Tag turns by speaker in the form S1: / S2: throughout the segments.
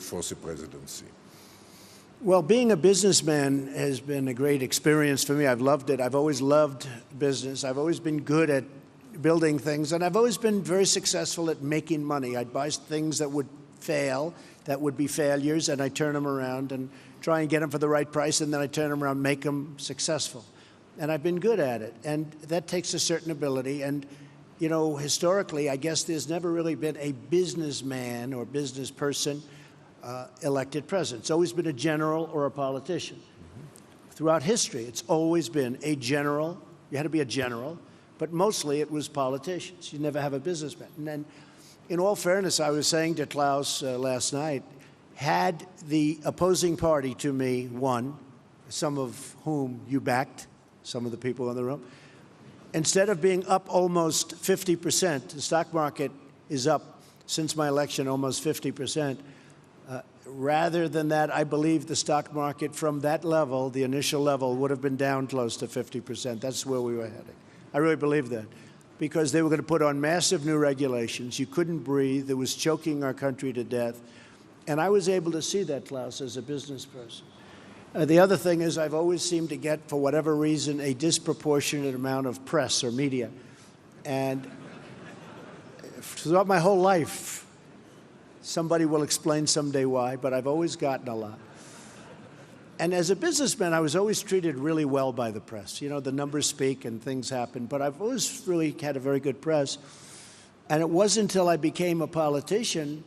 S1: for the presidency?
S2: Well, being a businessman has been a great experience for me. I've loved it. I've always loved business. I've always been good at building things, and I've always been very successful at making money. I'd buy things that would fail, that would be failures, and I'd turn them around and try and get them for the right price, and then I'd turn them around and make them successful. And I've been good at it, and that takes a certain ability. And, you know, historically, I guess there's never really been a businessman or business person elected president. It's always been a general or a politician. Throughout history, it's always been a general. You had to be a general, but mostly it was politicians. You never have a businessman. And then, in all fairness, I was saying to Klaus last night, had the opposing party to me won, some of whom you backed, some of the people in the room, instead of being up almost 50%, the stock market is up since my election almost 50%. Rather than that, I believe the stock market from that level, the initial level, would have been down close to 50%. That's where we were heading. I really believe that, because they were going to put on massive new regulations. You couldn't breathe. It was choking our country to death. And I was able to see that, Klaus, as a business person. The other thing is I've always seemed to get, for whatever reason, a disproportionate amount of press or media. And throughout my whole life, somebody will explain someday why, but I've always gotten a lot. And as a businessman, I was always treated really well by the press. You know, the numbers speak and things happen, but I've always really had a very good press. And it wasn't until I became a politician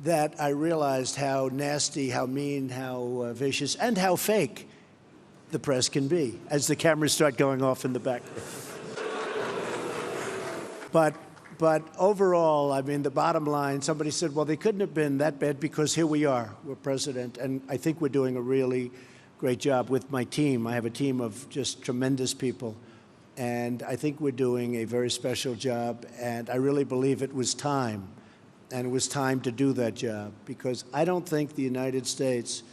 S2: that I realized how nasty, how mean, how vicious, and how fake the press can be as the cameras start going off in the back. But overall, I mean, the bottom line, somebody said, well, they couldn't have been that bad because here we are, we're president. And I think we're doing a really great job with my team. I have a team of just tremendous people. And I think we're doing a very special job. And I really believe it was time. And it was time to do that job, because I don't think the United States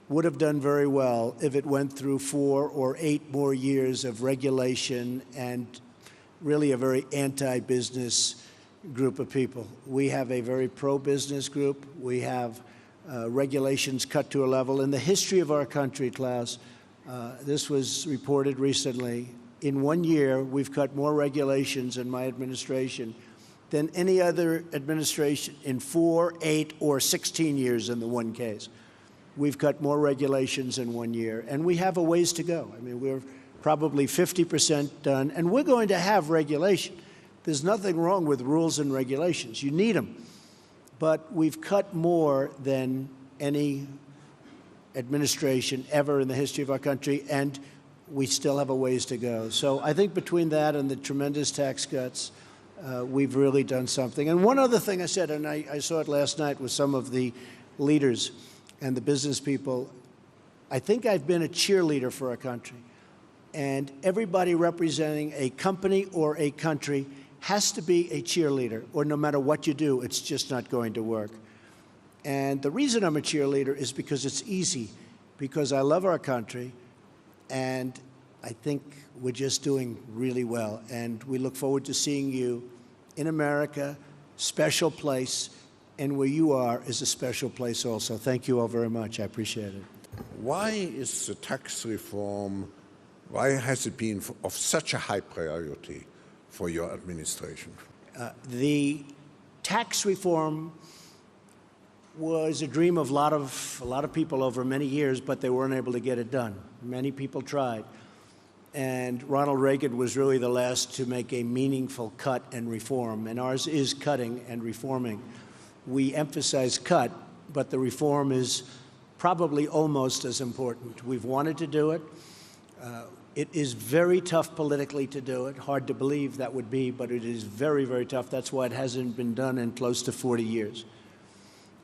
S2: would have done very well if it went through 4 or 8 more years of regulation and really a very anti-business group of people. We have a very pro-business group. We have regulations cut to a level. In the history of our country, Klaus, this was reported recently, in 1 year, we've cut more regulations in my administration than any other administration in 4, 8, or 16 years in the one case. We've cut more regulations in 1 year, and we have a ways to go. I mean, we're probably 50% done, and we're going to have regulation. There's nothing wrong with rules and regulations. You need them. But we've cut more than any administration ever in the history of our country, and we still have a ways to go. So I think between that and the tremendous tax cuts, we've really done something. And one other thing I said, and I saw it last night with some of the leaders and the business people, I think I've been a cheerleader for our country. And everybody representing a company or a country has to be a cheerleader, or no matter what you do, it's just not going to work. And the reason I'm a cheerleader is because it's easy, because I love our country, and I think we're just doing really well. And we look forward to seeing you in America, special place, and where you are is a special place also. Thank you all very much. I appreciate it.
S1: Why is the tax reform, why has it been of such a high priority for your administration?
S2: The tax reform was a dream of a lot of people over many years, but they weren't able to get it done. Many people tried. And Ronald Reagan was really the last to make a meaningful cut and reform, and ours is cutting and reforming. We emphasize cut, but the reform is probably almost as important. We've wanted to do it. It is very tough politically to do it. Hard to believe that would be, but it is very, very tough. That's why it hasn't been done in close to 40 years.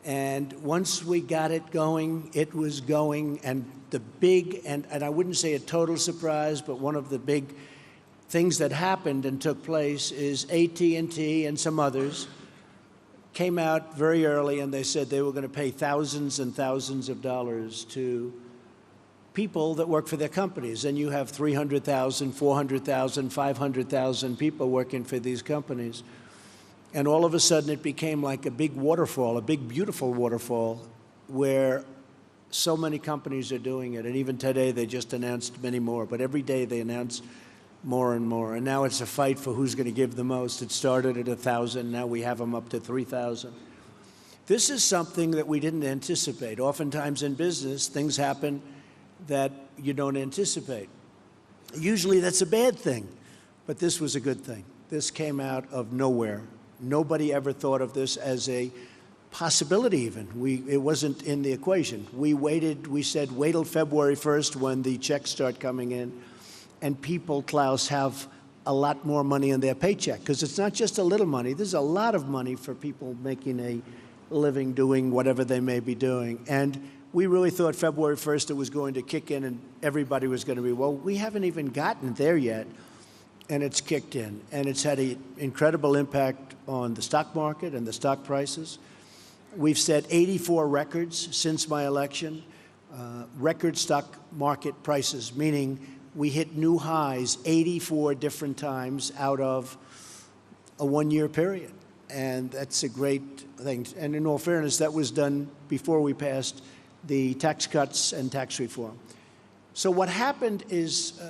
S2: And once we got it going, it was going. And the big, and I wouldn't say a total surprise, but one of the big things that happened and took place is AT&T and some others came out very early and they said they were going to pay thousands and thousands of dollars to people that work for their companies. And you have 300,000, 400,000, 500,000 people working for these companies. And all of a sudden, it became like a big waterfall, a big, beautiful waterfall, where so many companies are doing it. And even today, they just announced many more. But every day, they announce more and more. And now it's a fight for who's going to give the most. It started at 1,000. Now we have them up to 3,000. This is something that we didn't anticipate. Oftentimes in business, things happen that you don't anticipate. Usually that's a bad thing, but this was a good thing. This came out of nowhere. Nobody ever thought of this as a possibility even. It wasn't in the equation. We waited, we said, wait till February 1st when the checks start coming in, and people, Klaus, have a lot more money in their paycheck, because it's not just a little money. There's a lot of money for people making a living doing whatever they may be doing. And we really thought February 1st it was going to kick in and everybody was going to be, well, we haven't even gotten there yet. And it's kicked in. And it's had an incredible impact on the stock market and the stock prices. We've set 84 records since my election, record stock market prices, meaning we hit new highs 84 different times out of a one-year period. And that's a great thing. And in all fairness, that was done before we passed the tax cuts and tax reform. So what happened is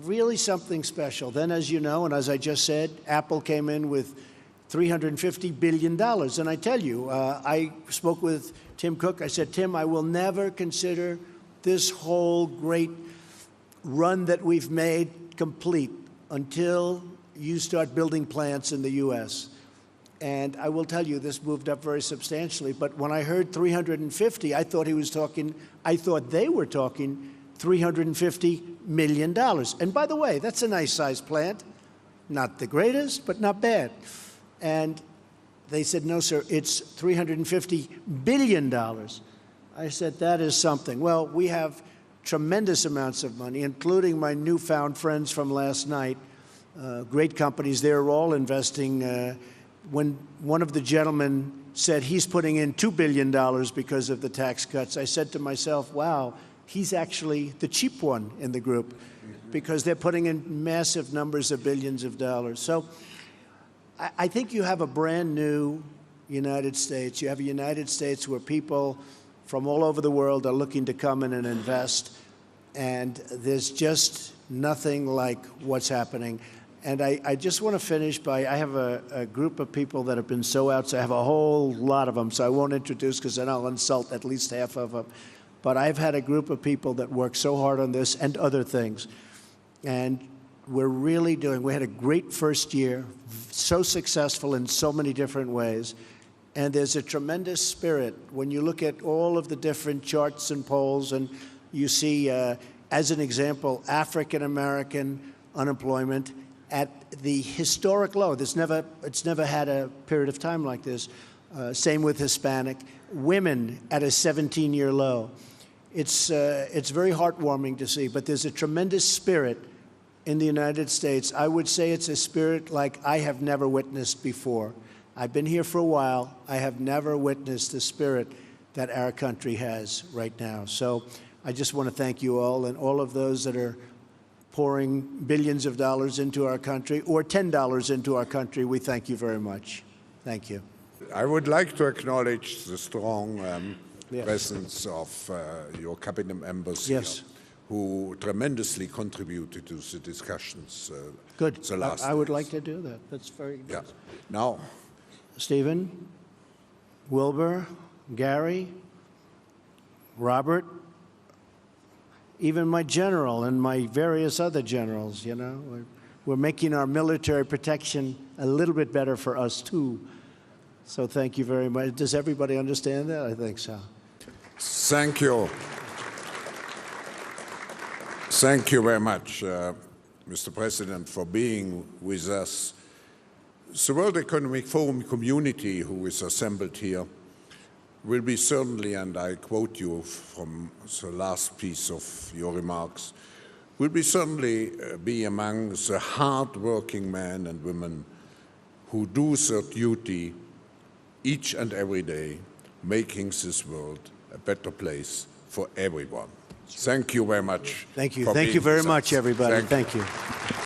S2: really something special. Then, as you know, and as I just said, Apple came in with $350 billion. And I tell you, I spoke with Tim Cook. I said, Tim, I will never consider this whole great run that we've made complete until you start building plants in the U.S. And I will tell you, this moved up very substantially. But when I heard 350, I thought they were talking $350 million. And by the way, that's a nice sized plant. Not the greatest, but not bad. And they said, no, sir, it's $350 billion. I said, that is something. Well, we have tremendous amounts of money, including my newfound friends from last night, great companies. They're all investing. When one of the gentlemen said he's putting in $2 billion because of the tax cuts, I said to myself, wow, he's actually the cheap one in the group, because they're putting in massive numbers of billions of dollars. So I think you have a brand new United States. You have a United States where people from all over the world are looking to come in and invest, and there's just nothing like what's happening. And I just want to finish by, I have a group of people that have been so outside. I have a whole lot of them, so I won't introduce because then I'll insult at least half of them. But I've had a group of people that work so hard on this and other things. And we're really doing, we had a great first year, so successful in so many different ways. And there's a tremendous spirit when you look at all of the different charts and polls, and you see, as an example, African-American unemployment at the historic low. It's never had a period of time like this. Same with Hispanic. Women at a 17-year low. It's very heartwarming to see, but there's a tremendous spirit in the United States. I would say it's a spirit like I have never witnessed before. I've been here for a while. I have never witnessed the spirit that our country has right now. So I just want to thank you all, and all of those that are pouring billions of dollars into our country, or $10 into our country. We thank you very much. Thank you.
S1: I would like to acknowledge the strong presence of your cabinet members here, who tremendously contributed to the discussions.
S2: Good. I would like to do that. That's very good.
S1: Yeah. Now,
S2: Stephen, Wilbur, Gary, Robert, even my general and my various other generals, you know, we're making our military protection a little bit better for us too. So thank you very much. Does everybody understand that? I think so.
S1: Thank you. Thank you very much, Mr. President, for being with us. The World Economic Forum community who is assembled here will be certainly, and I quote you from the last piece of your remarks, will be certainly be among the hard-working men and women who do their duty each and every day, making this world a better place for everyone. Thank you very much.
S2: Thank you. Thank you very much, everybody. Thank you.